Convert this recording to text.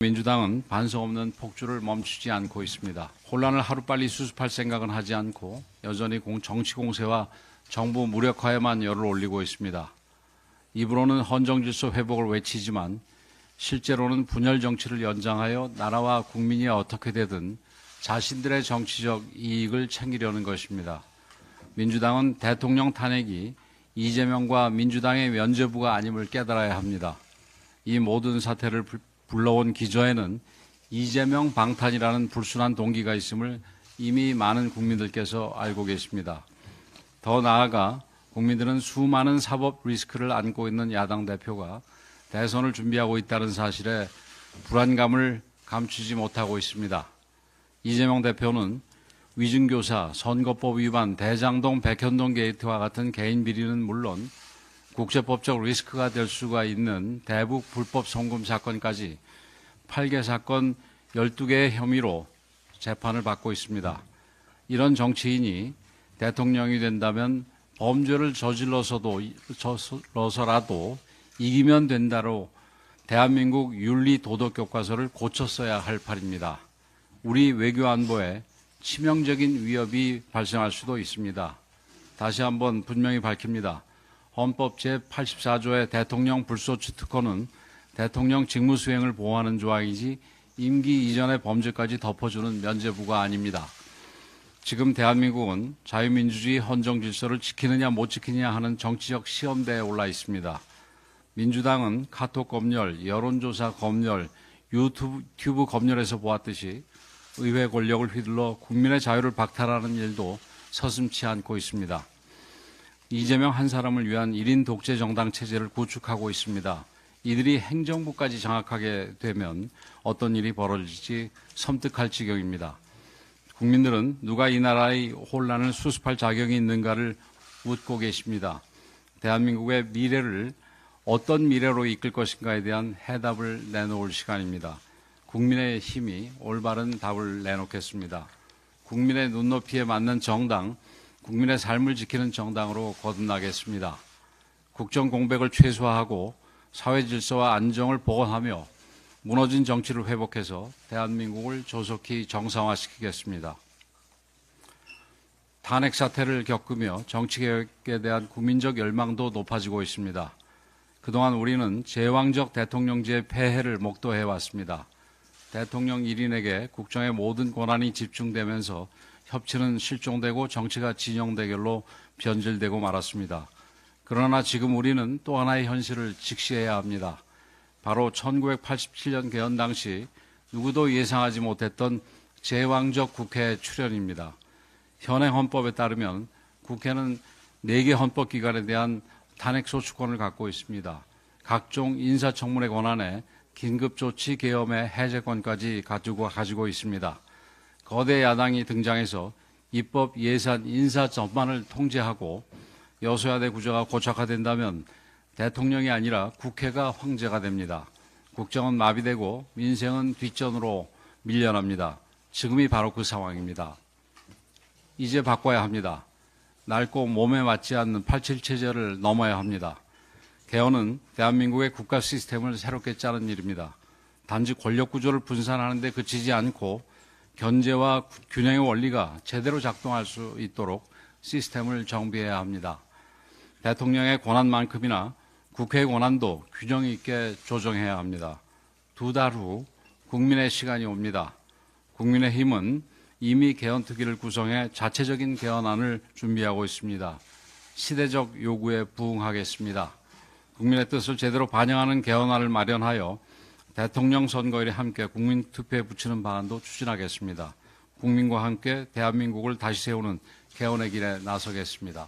민주당은 반성 없는 폭주를 멈추지 않고 있습니다. 혼란을 하루빨리 수습할 생각은 하지 않고 여전히 정치 공세와 정부 무력화에만 열을 올리고 있습니다. 입으로는 헌정질서 회복을 외치지만 실제로는 분열 정치를 연장하여 나라와 국민이 어떻게 되든 자신들의 정치적 이익을 챙기려는 것입니다. 민주당은 대통령 탄핵이 이재명과 민주당의 면죄부가 아님을 깨달아야 합니다. 이 모든 사태를 불러온 기저에는 이재명 방탄이라는 불순한 동기가 있음을 이미 많은 국민들께서 알고 계십니다. 더 나아가 국민들은 수많은 사법 리스크를 안고 있는 야당 대표가 대선을 준비하고 있다는 사실에 불안감을 감추지 못하고 있습니다. 이재명 대표는 위증교사, 선거법 위반, 대장동, 백현동 게이트와 같은 개인 비리는 물론 국제법적 리스크가 될 수가 있는 대북 불법 송금 사건까지 8개 사건 12개의 혐의로 재판을 받고 있습니다. 이런 정치인이 대통령이 된다면 범죄를 저질러서라도 이기면 된다로 대한민국 윤리 도덕 교과서를 고쳤어야 할 판입니다. 우리 외교 안보에 치명적인 위협이 발생할 수도 있습니다. 다시 한번 분명히 밝힙니다. 헌법 제84조의 대통령 불소추 특권은 대통령 직무 수행을 보호하는 조항이지 임기 이전의 범죄까지 덮어주는 면죄부가 아닙니다. 지금 대한민국은 자유민주주의 헌정 질서를 지키느냐 못 지키느냐 하는 정치적 시험대에 올라 있습니다. 민주당은 카톡 검열, 여론조사 검열, 유튜브 검열에서 보았듯이 의회 권력을 휘둘러 국민의 자유를 박탈하는 일도 서슴지 않고 있습니다. 이재명 한 사람을 위한 1인 독재 정당 체제를 구축하고 있습니다. 이들이 행정부까지 장악하게 되면 어떤 일이 벌어질지 섬뜩할 지경입니다. 국민들은 누가 이 나라의 혼란을 수습할 자격이 있는가를 묻고 계십니다. 대한민국의 미래를 어떤 미래로 이끌 것인가에 대한 해답을 내놓을 시간입니다. 국민의 힘이 올바른 답을 내놓겠습니다. 국민의 눈높이에 맞는 정당, 국민의 삶을 지키는 정당으로 거듭나겠습니다. 국정 공백을 최소화하고 사회 질서와 안정을 복원하며 무너진 정치를 회복해서 대한민국을 조속히 정상화시키겠습니다. 탄핵 사태를 겪으며 정치개혁에 대한 국민적 열망도 높아지고 있습니다. 그동안 우리는 제왕적 대통령제의 폐해를 목도해왔습니다. 대통령 1인에게 국정의 모든 권한이 집중되면서 협치는 실종되고 정치가 진영 대결로 변질되고 말았습니다. 그러나 지금 우리는 또 하나의 현실을 직시해야 합니다. 바로 1987년 개헌 당시 누구도 예상하지 못했던 제왕적 국회 출현입니다. 현행 헌법에 따르면 국회는 4개 헌법기관에 대한 탄핵소추권을 갖고 있습니다. 각종 인사청문회 권한에 긴급조치 계엄의 해제권까지 가지고 있습니다. 거대 야당이 등장해서 입법, 예산, 인사 전반을 통제하고 여소야대 구조가 고착화된다면 대통령이 아니라 국회가 황제가 됩니다. 국정은 마비되고 민생은 뒷전으로 밀려납니다. 지금이 바로 그 상황입니다. 이제 바꿔야 합니다. 낡고 몸에 맞지 않는 87 체제를 넘어야 합니다. 개헌은 대한민국의 국가 시스템을 새롭게 짜는 일입니다. 단지 권력 구조를 분산하는 데 그치지 않고 견제와 균형의 원리가 제대로 작동할 수 있도록 시스템을 정비해야 합니다. 대통령의 권한만큼이나 국회의 권한도 균형 있게 조정해야 합니다. 2달 후 국민의 시간이 옵니다. 국민의힘은 이미 개헌특위를 구성해 자체적인 개헌안을 준비하고 있습니다. 시대적 요구에 부응하겠습니다. 국민의 뜻을 제대로 반영하는 개헌안을 마련하여 대통령 선거일에 함께 국민투표에 붙이는 방안도 추진하겠습니다. 국민과 함께 대한민국을 다시 세우는 개헌의 길에 나서겠습니다.